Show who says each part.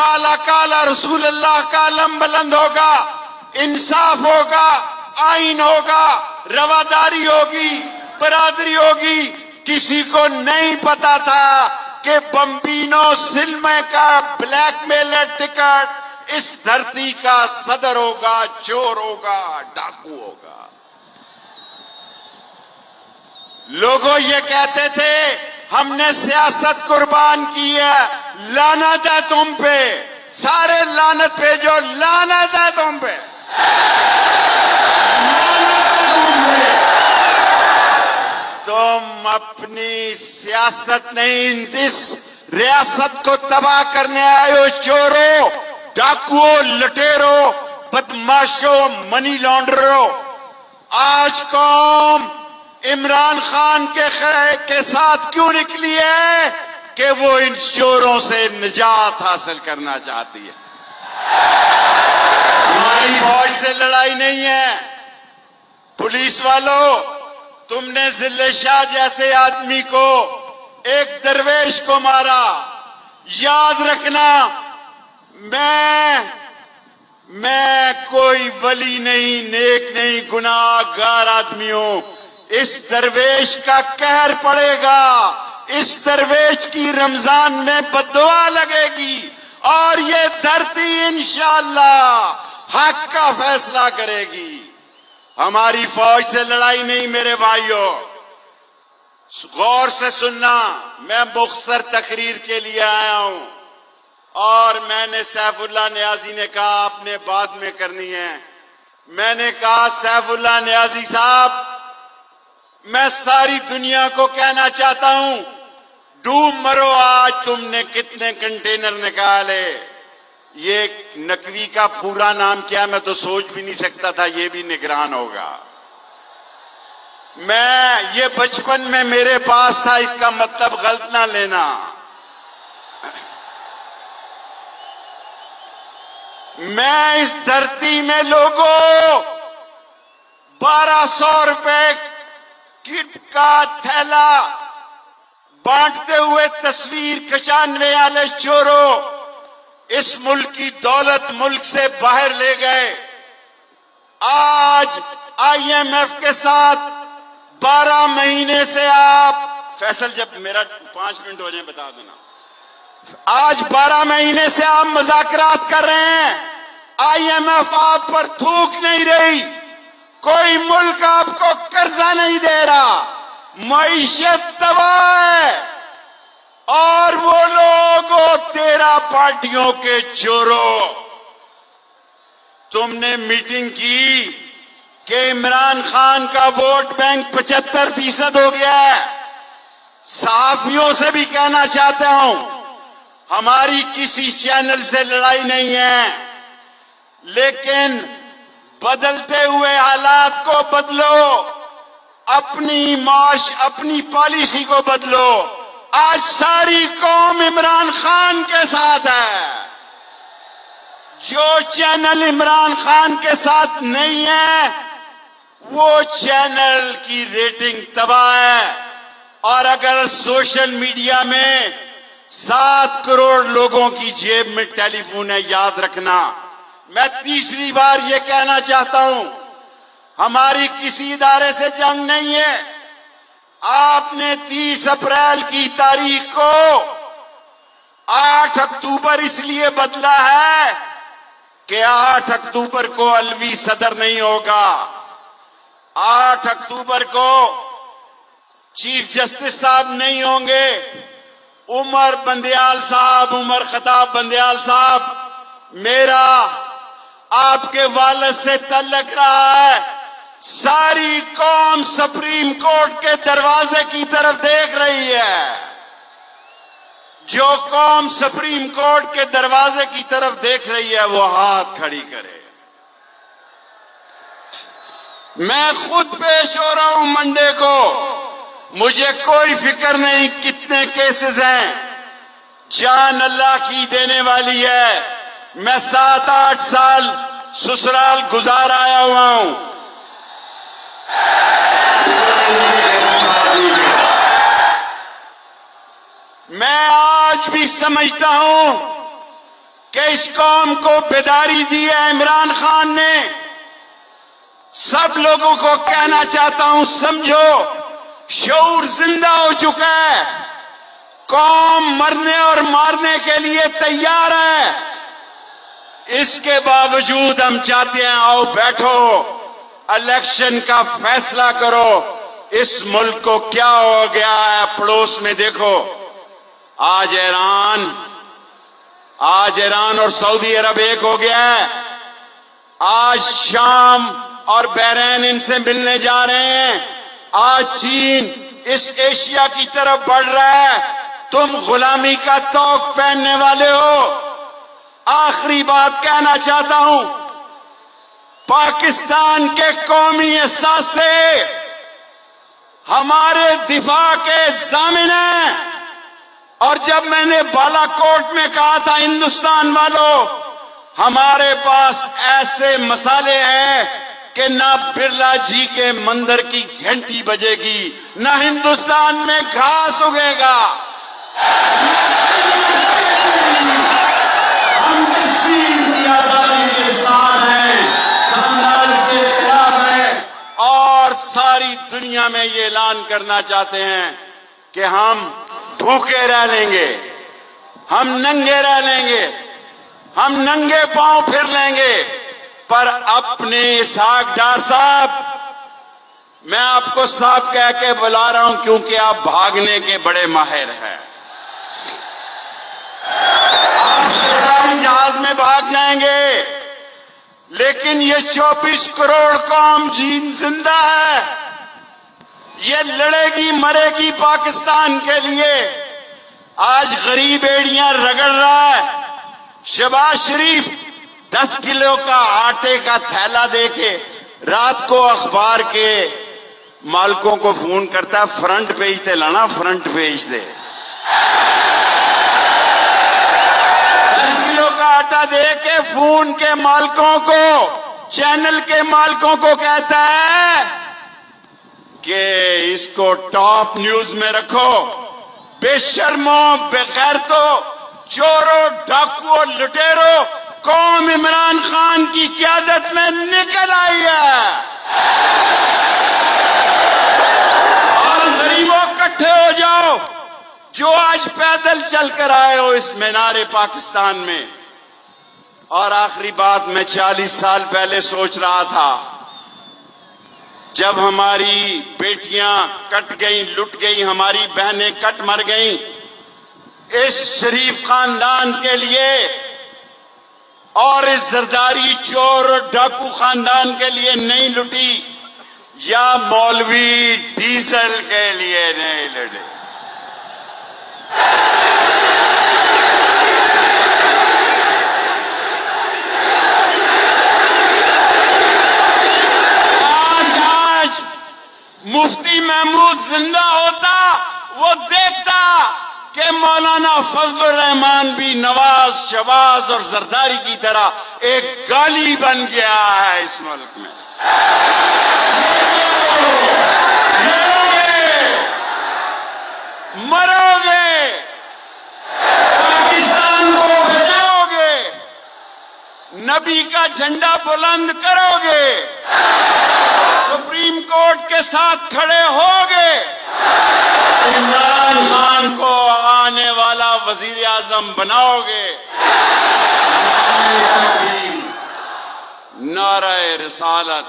Speaker 1: کالا کالا رسول اللہ کا علم بلند ہوگا، انصاف ہوگا، آئین ہوگا، رواداری ہوگی، برادری ہوگی۔ کسی کو نہیں پتا تھا کہ بمبینو سلمے کا بلیک میلر ٹکٹ اس دھرتی کا صدر ہوگا، چور ہوگا، ڈاکو ہوگا۔ لوگوں یہ کہتے تھے ہم نے سیاست قربان کی ہے، لعنت ہے تم پہ، سارے لعنت پہ، جو لعنت ہے تم پہ، تم اپنی سیاست نہیں اس ریاست کو تباہ کرنے آئے ہو، چورو، ڈاکو، لٹیرو، بدماشو، منی لانڈرو۔ آج قوم عمران خان کے ساتھ کیوں نکلی ہے؟ کہ وہ ان چوروں سے نجات حاصل کرنا چاہتی ہے۔ ہماری فوج سے لڑائی نہیں ہے۔ پولیس والوں، تم نے ذل شاہ جیسے آدمی کو، ایک درویش کو مارا۔ یاد رکھنا، میں کوئی ولی نہیں، نیک نہیں، گناہ گار آدمی ہوں۔ اس درویش کا قہر پڑے گا، اس درویش کی رمضان میں بددعا لگے گی، اور یہ دھرتی انشاءاللہ حق کا فیصلہ کرے گی۔ ہماری فوج سے لڑائی نہیں میرے بھائیوں۔ غور سے سننا، میں مختصر تقریر کے لیے آیا ہوں، اور میں نے سیف اللہ نیازی نے کہا آپ نے بعد میں کرنی ہے۔ میں نے کہا سیف اللہ نیازی صاحب، میں ساری دنیا کو کہنا چاہتا ہوں، ڈوب مرو، آج تم نے کتنے کنٹینر نکالے۔ یہ نقوی کا پورا نام کیا میں تو سوچ بھی نہیں سکتا تھا، یہ بھی نگران ہوگا۔ یہ بچپن میں میرے پاس تھا، اس کا مطلب غلط نہ لینا۔ میں اس دھرتی میں لوگوں 1200 روپے کٹ کا تھیلا بانٹتے ہوئے تصویر 95 والے چوروں اس ملک کی دولت ملک سے باہر لے گئے۔ آج آئی ایم ایف کے ساتھ 12 مہینے سے آپ، فیصل جب میرا 5 منٹ ہو جائیں بتا دینا، آج 12 مہینے سے آپ مذاکرات کر رہے ہیں، آئی ایم ایف آپ پر تھوک نہیں رہی، کوئی ملک آپ کو قرضہ نہیں دے رہا، معیشت تباہ ہے، اور وہ لوگ 13 پارٹیوں کے چوروں، تم نے میٹنگ کی کہ عمران خان کا ووٹ بینک 75% ہو گیا ہے۔ صحافیوں سے بھی کہنا چاہتا ہوں، ہماری کسی چینل سے لڑائی نہیں ہے، لیکن بدلتے ہوئے حالات کو بدلو، اپنی پالیسی کو بدلو۔ آج ساری قوم عمران خان کے ساتھ ہے، جو چینل عمران خان کے ساتھ نہیں ہے وہ چینل کی ریٹنگ تباہ ہے۔ اور اگر سوشل میڈیا میں 7 کروڑ لوگوں کی جیب میں ٹیلی فون ہے، یاد رکھنا، میں تیسری بار یہ کہنا چاہتا ہوں، ہماری کسی ادارے سے جنگ نہیں ہے۔ آپ نے 30 اپریل کی تاریخ کو 8 اکتوبر اس لیے بدلا ہے کہ 8 اکتوبر کو علوی صدر نہیں ہوگا، 8 اکتوبر کو چیف جسٹس صاحب نہیں ہوں گے، عمر بندیال صاحب، عمر خطاب بندیال صاحب، میرا آپ کے والد سے تعلق رہا ہے۔ ساری قوم سپریم کورٹ کے دروازے کی طرف دیکھ رہی ہے۔ جو قوم سپریم کورٹ کے دروازے کی طرف دیکھ رہی ہے وہ ہاتھ کھڑی کرے۔ میں خود پیش ہو رہا ہوں منڈے کو، مجھے کوئی فکر نہیں کتنے کیسز ہیں، جان اللہ کی دینے والی ہے۔ میں 7-8 سال سسرال گزار آیا ہوا ہوں۔ میں آج بھی سمجھتا ہوں کہ اس قوم کو بیداری دی ہے عمران خان نے. سب لوگوں کو کہنا چاہتا ہوں سمجھو، شعور زندہ ہو چکا ہے. قوم مرنے اور مارنے کے لیے تیار ہے. اس کے باوجود ہم چاہتے ہیں آؤ بیٹھو، الیکشن کا فیصلہ کرو. اس ملک کو کیا ہو گیا ہے پڑوس میں دیکھو. آج ایران اور سعودی عرب ایک ہو گیا ہے. آج شام اور بحرین ان سے ملنے جا رہے ہیں. آج چین اس ایشیا کی طرف بڑھ رہا ہے. تم غلامی کا طوق پہننے والے ہو. آخری بات کہنا چاہتا ہوں، پاکستان کے قومی احساس سے ہمارے دفاع کے ضامن ہیں. اور جب میں نے بالا کوٹ میں کہا تھا ہندوستان والوں، ہمارے پاس ایسے مسالے ہیں کہ نہ برلا جی کے مندر کی گھنٹی بجے گی، نہ ہندوستان میں گھاس اگے گا. ہم کشمیر کی آزادی کے ساتھ ہیں، سامراج کے خلاف ہیں، اور ساری دنیا میں یہ اعلان کرنا چاہتے ہیں کہ ہم بھوکے رہ لیں گے، ہم ننگے رہ لیں گے، ہم ننگے پاؤں پھر لیں گے. پر اپنے اسحاق ڈار صاحب، میں آپ کو صاحب کہہ کے بلا رہا ہوں کیونکہ آپ بھاگنے کے بڑے ماہر ہیں. آپ سرکاری جہاز میں بھاگ جائیں گے، لیکن یہ 24 کروڑ قوم زندہ ہے. یہ لڑے گی مرے گی پاکستان کے لیے. آج غریب ایڑیاں رگڑ رہا ہے. شہباز شریف 10 کلو کا آٹے کا تھیلا دے کے رات کو اخبار کے مالکوں کو فون کرتا ہے، فرنٹ پیج تے لانا، فرنٹ پیج دے. 10 کلو کا آٹا دے کے فون کے مالکوں کو، چینل کے مالکوں کو کہتا ہے کہ اس کو ٹاپ نیوز میں رکھو. بے شرموں، بے غیرتوں، چوروں، ڈاکوؤں، لٹیروں، قوم عمران خان کی قیادت میں نکل آئی ہے. اور غریبوں اکٹھے ہو جاؤ جو آج پیدل چل کر آئے ہو اس مینار پاکستان میں. اور آخری بات، میں 40 سال پہلے سوچ رہا تھا جب ہماری بیٹیاں کٹ گئیں، لٹ گئیں، ہماری بہنیں کٹ مر گئیں، اس شریف خاندان کے لیے اور اس زرداری چور اور ڈاکو خاندان کے لیے نہیں لٹی، یا مولوی ڈیزل کے لیے نہیں لڑے. مفتی محمود زندہ ہوتا، وہ دیکھتا کہ مولانا فضل الرحمان بھی نواز، شہباز اور زرداری کی طرح ایک گالی بن گیا ہے اس ملک میں. مرو گے، پاکستان کو بچاؤ گے، نبی کا جھنڈا بلند کرو گے، سپریم کورٹ کے ساتھ کھڑے ہوگے، عمران خان کو آنے والا وزیر اعظم بناؤ گے. نعرہ رسالت.